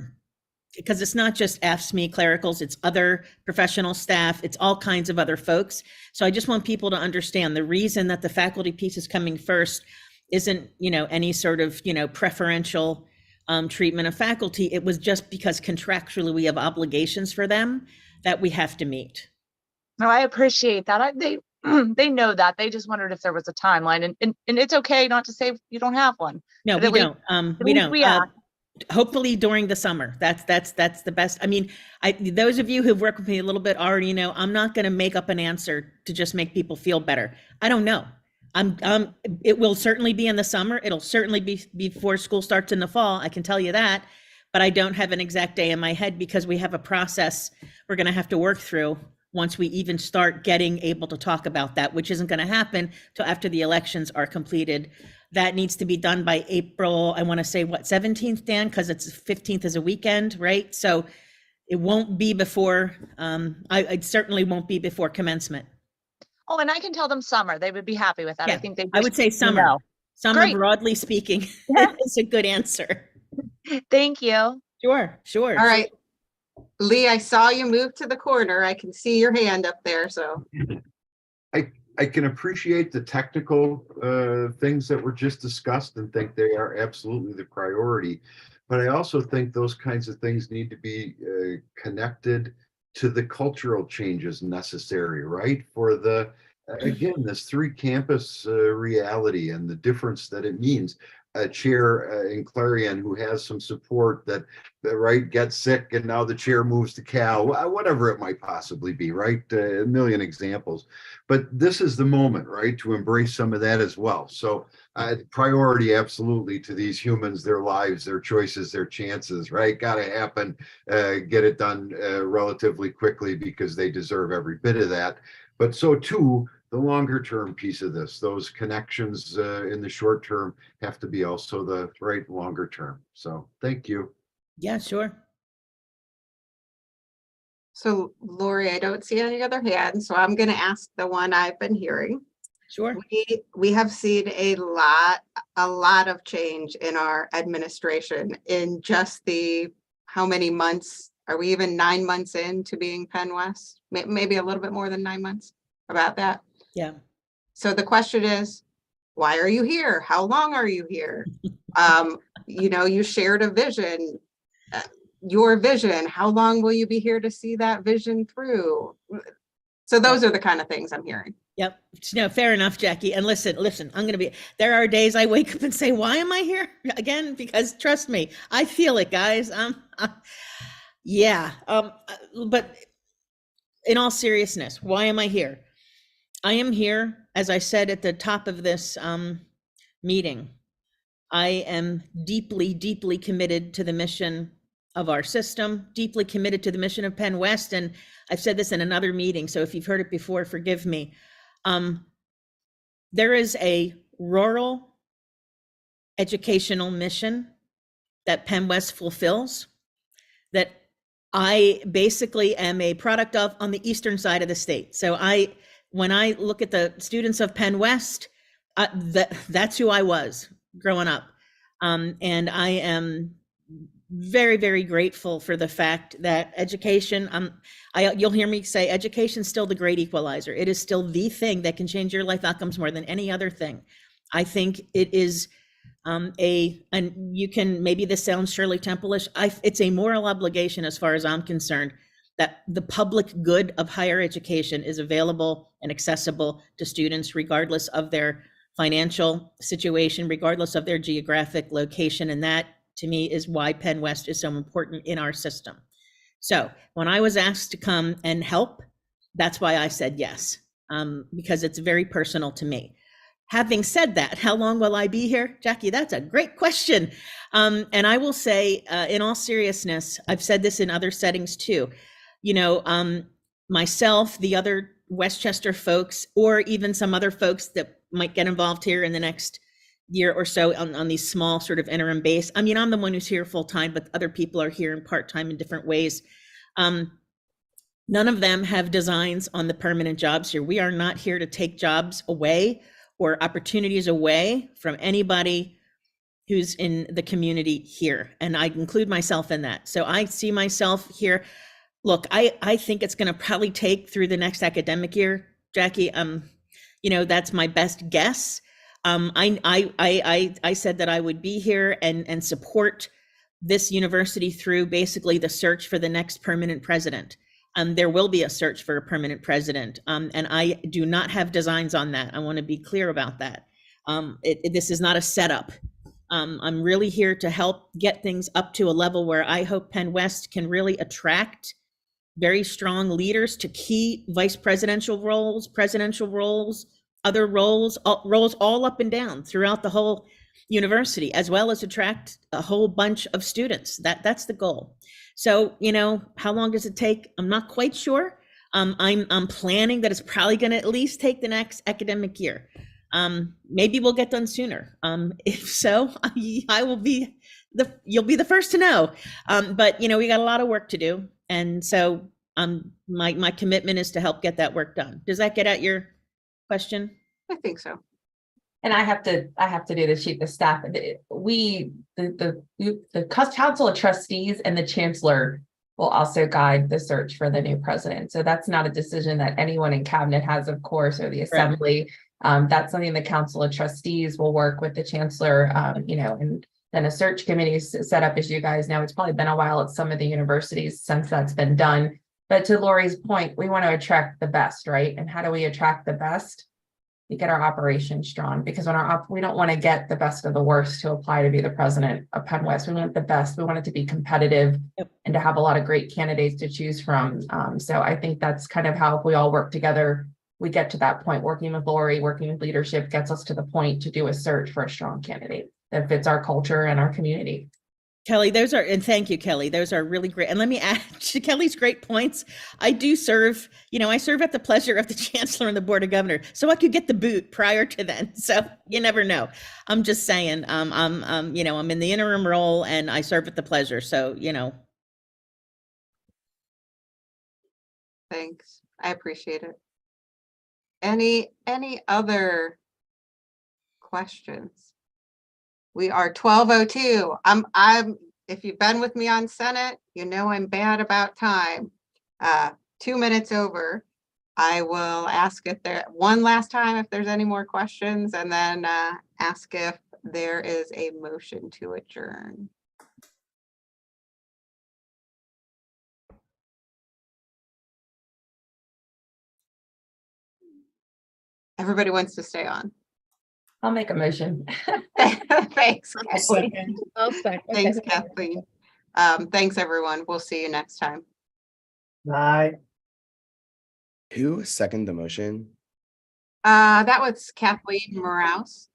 because it's not just AFSCME clericals, it's other professional staff, it's all kinds of other folks. So I just want people to understand the reason that the faculty piece is coming first isn't, any sort of, preferential treatment of faculty. It was just because contractually we have obligations for them that we have to meet. No, I appreciate that. They they know that. They just wondered if there was a timeline, and it's okay not to say you don't have one. No, But we at least- don't. at We least don't. we asked. Hopefully during the summer. That's the best. I mean, those of you who've worked with me a little bit already know I'm not going to make up an answer to just make people feel better. I don't know. It will certainly be in the summer. It'll certainly be before school starts in the fall. I can tell you that, but I don't have an exact day in my head because we have a process we're going to have to work through once we even start getting able to talk about that, which isn't going to happen till after the elections are completed. That needs to be done by April, I want to say, what, 17th, Dan? Because it's 15th is a weekend, right? So it won't be before, it certainly won't be before commencement. Oh, and I can tell them summer. They would be happy with that. I Yeah, think they. I would say summer. know. Summer, Great. broadly speaking, is a good answer. Thank you. Sure. All right. Lee, I saw you move to the corner. I can see your hand up there, so. I can appreciate the technical things that were just discussed and think they are absolutely the priority. But I also think those kinds of things need to be connected to the cultural changes necessary, right? For the, again, this 3-campus reality and the difference that it means. A chair in Clarion who has some support that right, gets sick and now the chair moves to Cal, whatever it might possibly be, right? A million examples. But this is the moment, right, to embrace some of that as well. So priority absolutely to these humans, their lives, their choices, their chances, right? Got to happen, get it done relatively quickly because they deserve every bit of that. But so too, the longer term piece of this, those connections in the short term have to be also the right longer term. So thank you. Yeah, sure. So Lori, I don't see any other hands, so I'm going to ask the one I've been hearing. Sure. We have seen a lot of change in our administration in just how many months? Are we even 9 months into being Penn West? Maybe a little bit more than 9 months, about that. Yeah. So the question is, why are you here? How long are you here? You shared a vision. Your vision, how long will you be here to see that vision through? So those are the kind of things I'm hearing. Yep. No, fair enough, Jackie. And listen, there are days I wake up and say, why am I here again? Because trust me, I feel it, guys. But in all seriousness, why am I here? I am here, as I said at the top of this meeting, I am deeply, deeply committed to the mission of our system, deeply committed to the mission of Penn West. And I've said this in another meeting, so if you've heard it before, forgive me. There is a rural educational mission that Penn West fulfills that I basically am a product of on the eastern side of the state. So when I look at the students of Penn West, that's who I was growing up. And I am very, very grateful for the fact that education, you'll hear me say education is still the great equalizer. It is still the thing that can change your life outcomes more than any other thing. I think it is and you can, maybe this sounds Shirley Temple-ish, it's a moral obligation as far as I'm concerned that the public good of higher education is available and accessible to students regardless of their financial situation, regardless of their geographic location. And that, to me, is why Penn West is so important in our system. So when I was asked to come and help, that's why I said yes, because it's very personal to me. Having said that, how long will I be here? Jackie, that's a great question. And I will say, in all seriousness, I've said this in other settings too, myself, the other Westchester folks, or even some other folks that might get involved here in the next year or so on these small sort of interim base. I mean, I'm the one who's here full time, but other people are here in part-time in different ways. None of them have designs on the permanent jobs here. We are not here to take jobs away or opportunities away from anybody who's in the community here. And I include myself in that. So I see myself here. Look, I think it's going to probably take through the next academic year, Jackie. That's my best guess. I said that I would be here and support this university through basically the search for the next permanent president. There will be a search for a permanent president, and I do not have designs on that. I want to be clear about that. This is not a setup. I'm really here to help get things up to a level where I hope Penn West can really attract very strong leaders to key vice presidential roles, other roles all up and down throughout the whole university, as well as attract a whole bunch of students. That's the goal. So, you know, how long does it take? I'm not quite sure. I'm planning that it's probably going to at least take the next academic year. Maybe we'll get done sooner. If so, I will be you'll be the first to know. But you know, we got a lot of work to do. And so my commitment is to help get that work done. Does that get at your question? I think so. And I have to do the chief of staff. The council of trustees and the chancellor will also guide the search for the new president. So that's not a decision that anyone in cabinet has, of course, or the assembly. That's something the council of trustees will work with the chancellor, you know, and then a search committee is set up. As you guys know, it's probably been a while at some of the universities since that's been done. But to Lori's point, we want to attract the best, right? And how do we attract the best? We get our operations strong, because when we don't want to get the best of the worst to apply to be the president of Penn West. We want the best. We want it to be competitive and to have a lot of great candidates to choose from. So I think that's kind of how, if we all work together, we get to that point. Working with Lori, working with leadership gets us to the point to do a search for a strong candidate that fits our culture and our community. Kelly, and thank you, Kelly. Those are really great. And let me add to Kelly's great points. I do serve, you know, I serve at the pleasure of the chancellor and the board of governors, so I could get the boot prior to then. So you never know. I'm just saying, you know, I'm in the interim role and I serve at the pleasure. So, you know. Thanks. I appreciate it. Any other questions? We are 12:02. I'm if you've been with me on Senate, you know I'm bad about time. 2 minutes over. I will ask if there one last time if there's any more questions, and then ask if there is a motion to adjourn. Everybody wants to stay on. I'll make a motion. Thanks, I'll Kathleen. second. Thanks, Kathleen. Thanks, everyone. We'll see you next time. Bye. Who seconded the motion? That was Kathleen Moraus.